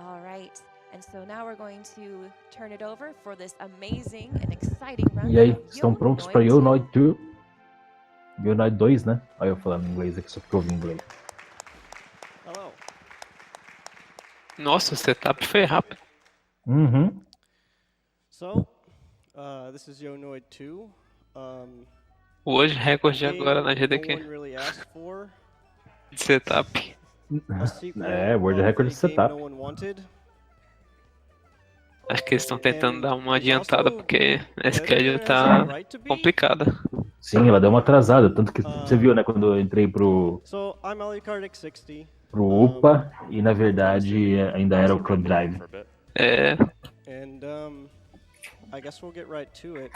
All right. And so now we're going to turn it over for this amazing and exciting run. E aí, estão Yo prontos Noid para Yo 2. Noid 2? Yo Noid 2, né? Olha eu falando em inglês aqui, só porque eu ouvi em inglês. Hello. Nossa, o setup foi rápido. Uhum. So, this is Yo Noid 2. Hoje, recorde agora na No one GDQ really asked for de setup. a sequel World of Record a de game setup. no one wanted. Acho que eles estão tentando dar uma It's adiantada also porque a better schedule than it has any tá right to be. complicada. Sim, ela deu uma atrasada, tanto que você viu, né, quando eu entrei pro So, I'm Alucard 60. UPA e na verdade ainda era o Club Drive. É, And I guess we'll get right to it.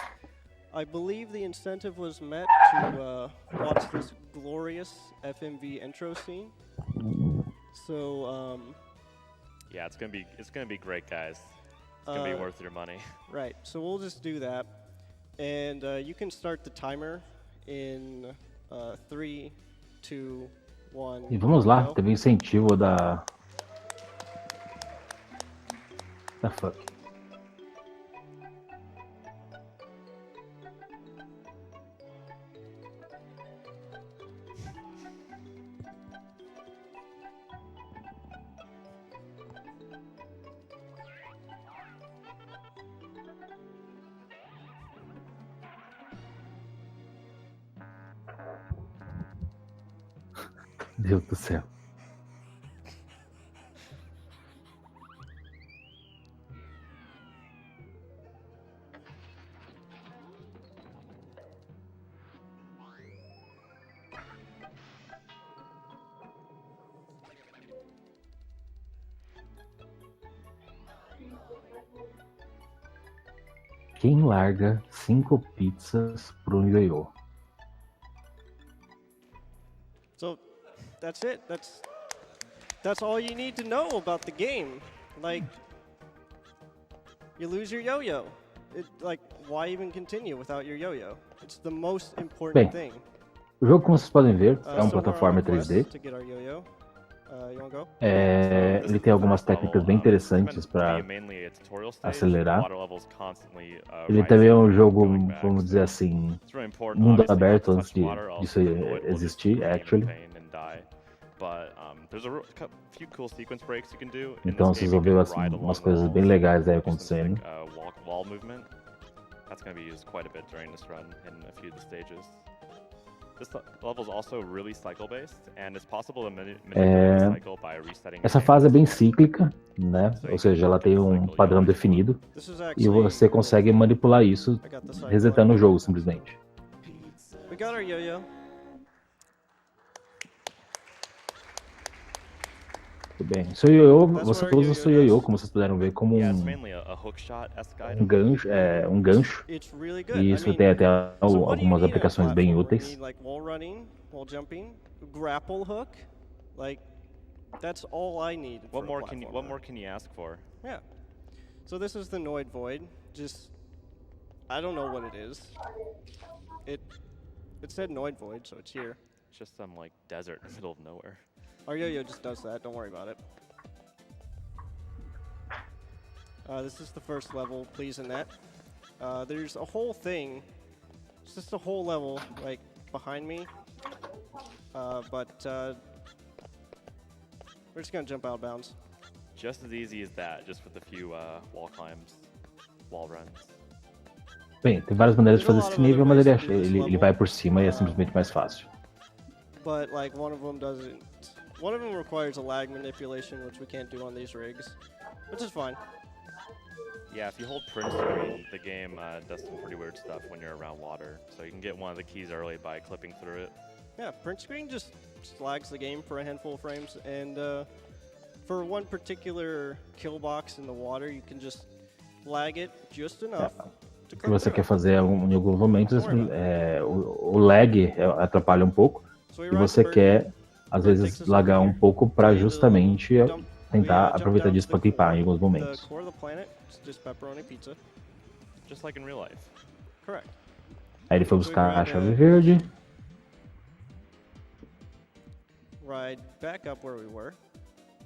I believe the incentive was met to watch this glorious FMV intro scene. So, yeah, it's gonna be great, guys. It's gonna be worth your money. Right. So we'll just do that, and you can start the timer in 3, 2, 1. E vamos lá, go. teve incentivo da fuck. Deus do céu. Quem larga 5 pizzas pro ioiô? So that's it. That's all you need to know about the game. Like, you lose your yo-yo. Like, why even continue without your yo-yo? It's the most important thing. O jogo, como vocês podem ver, é uma So we're on plataforma a quest 3D. to get our yo-yo. You wanna go? Ele tem algumas técnicas bem interessantes para acelerar. Ele também é um jogo, vamos dizer assim, mundo aberto antes disso existir, actually. Então vocês vão ver umas coisas bem legais aí acontecendo. That's going to be used quite a bit during this run in a few of the stages. This level is also really cycle-based, and it's possible to manipulate the cycle by resetting. Essa fase é bem cíclica, né? Ou seja, ela tem um padrão definido e você consegue manipular isso resetando o jogo simplesmente. We got our yo-yo. Tudo bem. Seu ioiô, você usa o seu ioiô, como vocês puderam ver, como um gancho. E isso tem até algumas aplicações bem úteis. Like wall running, wall jumping, grapple hook, like that's all I need. What more can you ask for? Yeah. So this is the Noid Void. Just I don't know what it is. It said Noid Void, so it's here. It's just some like desert in the middle of nowhere. Our yo-yo just does that, don't worry about it. This is the first level, please, in that. There's a whole thing, it's just a whole level, like, behind me. But we're just gonna jump out of bounds. Just as easy as that, just with a few wall climbs, wall runs. Bem, tem várias maneiras de fazer esse nível, mas ele vai por cima e é simplesmente mais fácil. But, like, one of them requires a lag manipulation, which we can't do on these rigs, which is fine. Yeah, if you hold print screen, the game does some pretty weird stuff when you're around water. So you can get one of the keys early by clipping through it. Yeah, print screen just lags the game for a handful of frames, and for one particular kill box in the water, you can just lag it just enough. O que você quer fazer em alguns momentos, o lag atrapalha um pouco, e você quer às vezes lagar um pouco para justamente tentar aproveitar disso para clipar em alguns momentos. Aí ele foi buscar a chave verde. Ride back up where we were.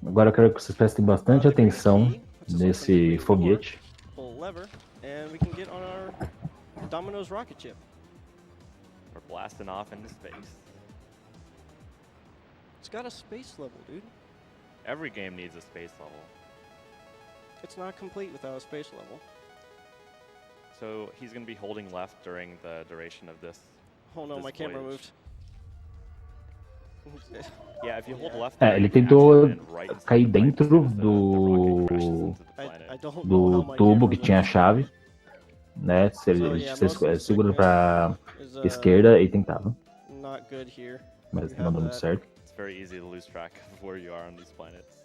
Agora eu quero que vocês prestem bastante atenção nesse foguete. Pull a lever, and we can get on our Domino's rocket ship. We're blasting off into space. It's got a space level, dude. Every game needs a space level. It's not complete without a space level. So he's going to be holding left during the duration of this. Oh no, this my camera voyage. moved. Yeah, if you hold left, Ele you can tentou actually land right cair into the dentro rocket as the rocket crashes do, into the planet. I don't know how do my tubo camera que tinha a moves. chave, né? Se ele, So, yeah, você most of the segura pra is, esquerda e tentava, not good here. mas You não have deu muito that. certo. It's very easy to lose track of where you are on these planets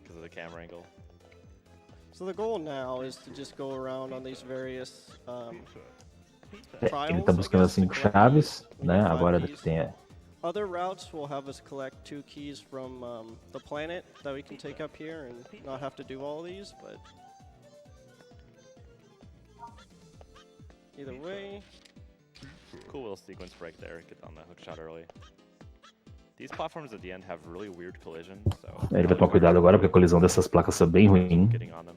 because of the camera angle. So the goal now is to just go around on these various Ele tá buscando as 5 chaves, né? Agora que tem Other routes will have us collect 2 keys from the planet that we can take up here and not have to do all these, but either way. Cool little sequence break there, get on the hook shot early. These platforms at the end have really weird collisions, so Ele vai tomar cuidado agora porque a colisão dessas placas é bem ruim. getting on them.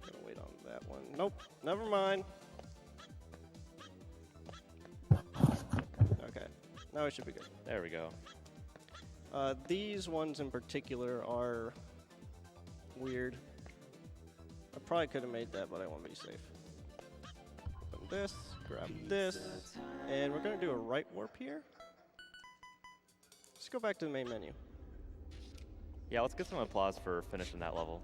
Gonna wait on that one. Nope, never mind. Okay, now it should be good. There we go. These ones in particular are weird. I probably could have made that, but I want to be safe. Open this, grab this, and we're gonna do a right warp here. Let's go back to the main menu. Yeah, let's get some applause for finishing that level.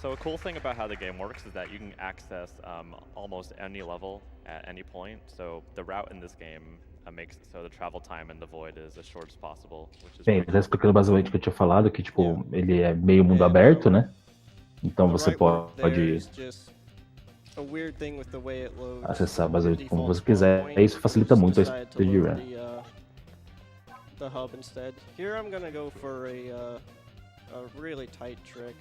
So a cool thing about how the game works is that you can access almost any level at any point. So the route in this game makes it so the travel time in the void is as short as possible, which is Bem, ele tá explicando basicamente o que eu tinha falado, que tipo, ele é meio mundo aberto, né? Então você pode a weird thing with the way it loads. Acessar basicamente como você quiser. Isso facilita muito a speedrun. The hub instead. Here I'm gonna go for a really tight trick.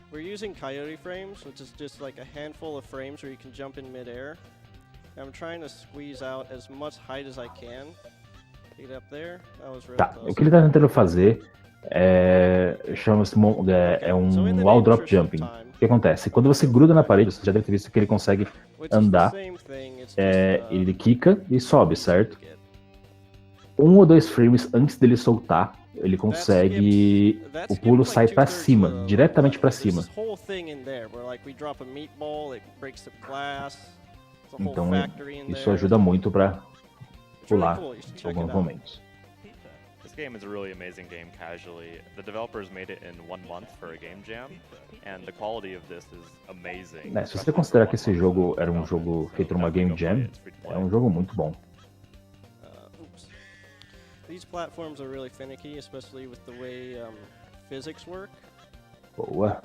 We're using coyote frames, which is just like a handful of frames where you can jump in midair. I'm trying to squeeze out as much height as I can. Get up there. That was really close. O que ele tá tentando fazer chama-se wall drop jumping. O que acontece? Quando você gruda na parede, você já deve ter visto que ele consegue andar, ele quica e sobe, certo? 1 ou 2 frames antes dele soltar, ele consegue, o pulo sai pra cima, diretamente pra cima. Então isso ajuda muito pra pular em alguns momentos. This game is a really amazing game casually. The developers made it in 1 month for a game jam, and the quality of this is amazing. Se você considerar que esse jogo era um jogo feito numa game jam, é um jogo muito bom. These platforms are really finicky, especially with the way physics work. Boa.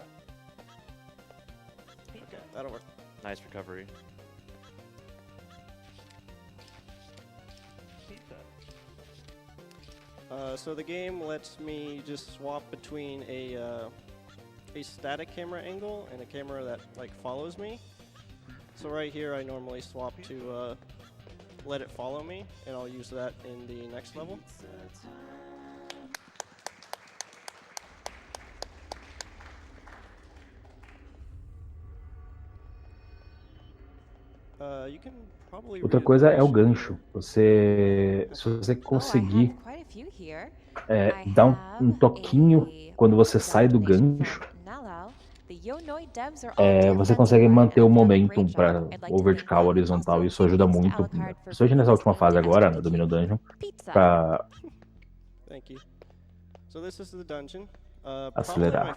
Okay, that'll work. Nice recovery. So the game lets me just swap between a static camera angle and a camera that like follows me. So right here I normally swap to let it follow me, and I'll use that in the next level. You can probably Outra coisa é o gancho. Se você conseguir dar um toquinho quando você sai do gancho, você consegue manter o momentum para ou vertical ou horizontal. Isso ajuda muito, principalmente nessa última fase agora, no Domino Dungeon, para acelerar.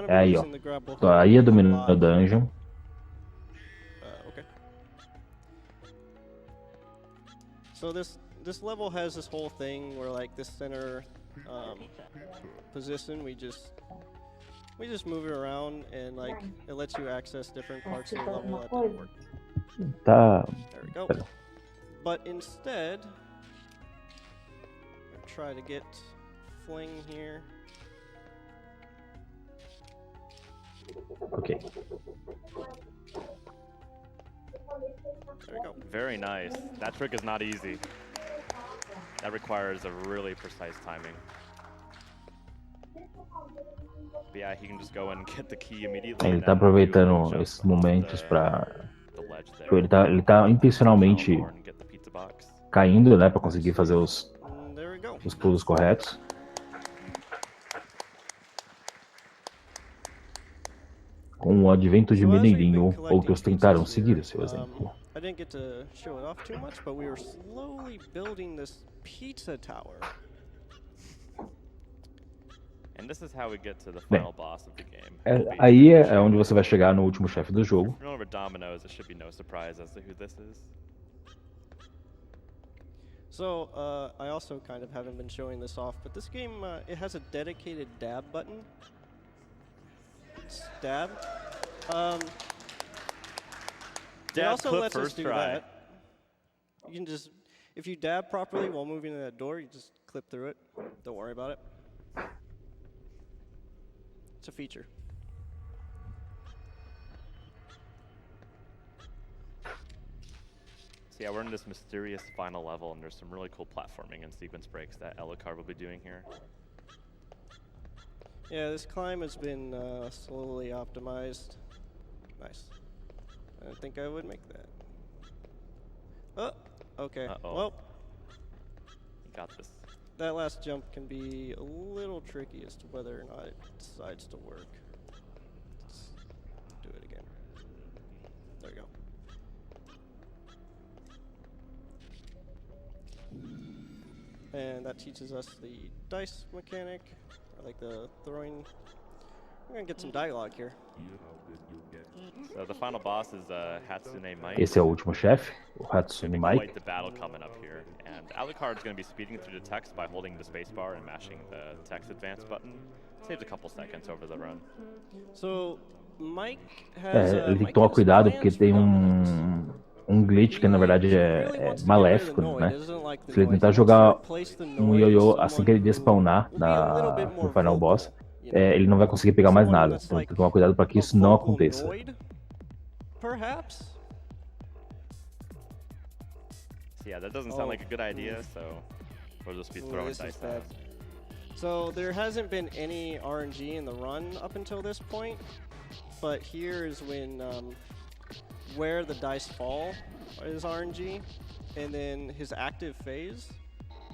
Aí, ó. Aí é Domino Dungeon. Okay. So this level has this whole thing where like this center position we just move it around and like it lets you access different parts of the level that didn't work. Tá. There we go. But instead, I try to get fling here. Ok. go. Very nice. That trick is not easy. That requires a really precise timing. But yeah, he can just go and get the key immediately. Ele tá aproveitando esses momentos pra... The ledge there. Tipo, ele tá intencionalmente Get the pizza box. caindo, né, pra conseguir fazer os There we go. pulos corretos. Com o advento de Mineirinho, outros tentaram seguir seu exemplo. I didn't get to show it off too much, but we were slowly building this pizza tower. And this is how we get to the final boss of the game. Aí é onde você vai chegar no último chefe do jogo. If you remember Domino's, it should be no surprise as to who this is. So, I also kind of haven't been showing this off, but this game, it has a dedicated dab button. Dab. It also lets us do that. You can just, if you dab properly while moving in that door, you just clip through it. Don't worry about it. It's a feature. So yeah, we're in this mysterious final level, and there's some really cool platforming and sequence breaks that Alucard will be doing here. Yeah, this climb has been slowly optimized. Nice. I didn't think I would make that. Oh, okay. Well, you got this. That last jump can be a little tricky as to whether or not it decides to work. Let's do it again. There we go. And that teaches us the dice mechanic. I like the throwing. We're gonna get some dialogue here. So the final boss is Hatsune Might. Esse é o último chefe, o Hatsune Might. Quite the battle coming up here, and Alucard's going to be speeding through the text by holding the spacebar and mashing the text advance button. Saves a couple seconds over the run. So Mike has. Ele tem que tomar cuidado porque tem um glitch que na verdade é maléfico, né? Se ele tentar jogar um ioiô assim que ele despawnar no final boss, ele não vai conseguir pegar mais nada. Então tem que tomar cuidado para que isso não aconteça. Perhaps. So yeah, that doesn't sound like a good idea, so we'll just be throwing dice at it. So there hasn't been any RNG in the run up until this point, but here is when where the dice fall is RNG, and then his active phase,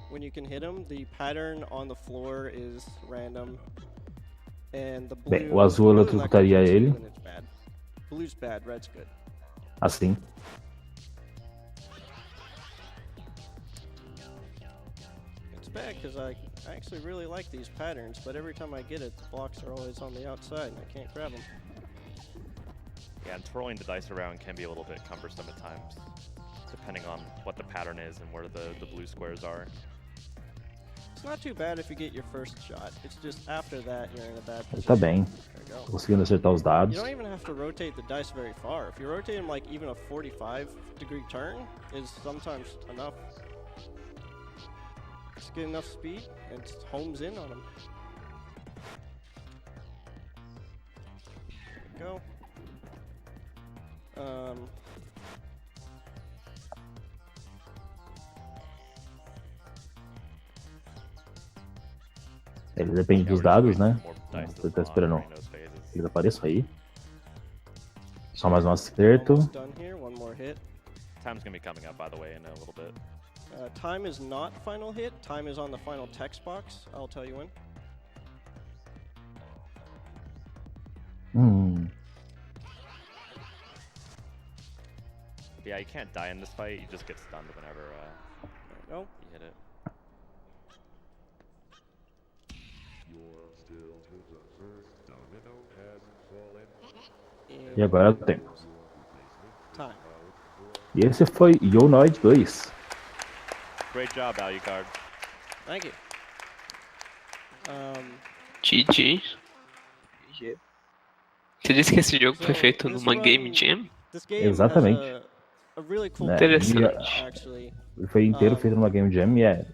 when you can hit him, the pattern on the floor is random, and the blue. Bem, o azul eletrocutaria ele. Blue's bad, red's good. Assim. It's bad because I actually really like these patterns, but every time I get it, the blocks are always on the outside and I can't grab them. Yeah, and twirling the dice around can be a little bit cumbersome at times, depending on what the pattern is and where the blue squares are. It's not too bad if you get your first shot. It's just after that you're in a bad position. Tá bem. Tô conseguindo acertar os dados. You don't even have to rotate the dice very far. If you rotate them like even a 45-degree turn is sometimes enough. Just get enough speed and it homes in on them. There we go. Ele depende dos dados, né? Você tá esperando que eles apareçam aí. Só mais um acerto. Time's gonna be coming up, by the way, in a little bit. Time is not final hit. Time is on the final text box. I'll tell you when. Yeah, you can't die in this fight. You just get stunned whenever you hit it. E agora temos. Time. E esse foi Noid 2. Great job, Alucard. Thank you. GG. Você disse que esse jogo foi feito numa Game Jam? Exatamente. Interessante. Ele foi inteiro feito numa Game Jam e é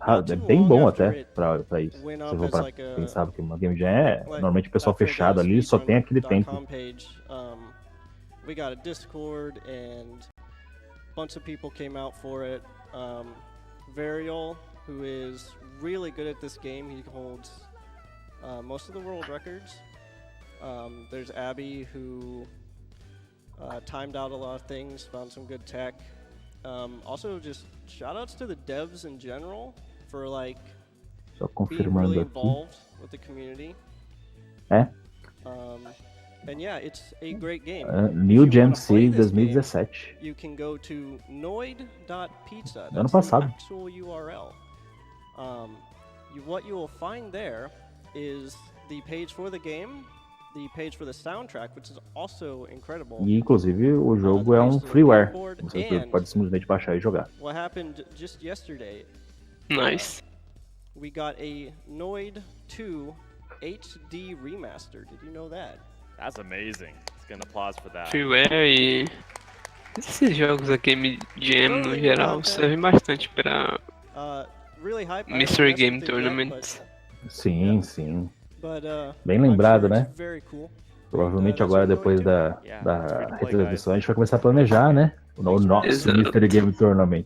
bem bom até pra isso. Se for pra pensar que uma Game Jam normalmente o pessoal fechado ali só tem aquele tempo. We got a Discord and bunch of people came out for it. Varial, who is really good at this game, he holds most of the world records. There's Abby, who timed out a lot of things, found some good tech. Also, just shout-outs to the devs in general for like Só being confirmando really aqui. involved with the community. É. And yeah, it's a great game. New If you wanna Gen play C this game, 2017. you can go to noid.pizza. Ano That's the passado. actual URL. What you will find there is the page for the game, the page for the soundtrack, which is also incredible. E inclusive o jogo é um freeware. Você pode simplesmente baixar e jogar. What happened just yesterday? Nice. We got a Noid 2 HD remaster. Did you know that? That's amazing. Let's get an applause for that. Freeware e esses jogos da Game Jam no geral servem bastante pra Really hype. Mystery Game Tournaments. Sim, sim. But, Bem lembrado, I'm sure né? it's very cool. Provavelmente agora, depois da retransmissão, a gente vai começar a planejar, né? O nosso Exato. Mystery Game Tournament.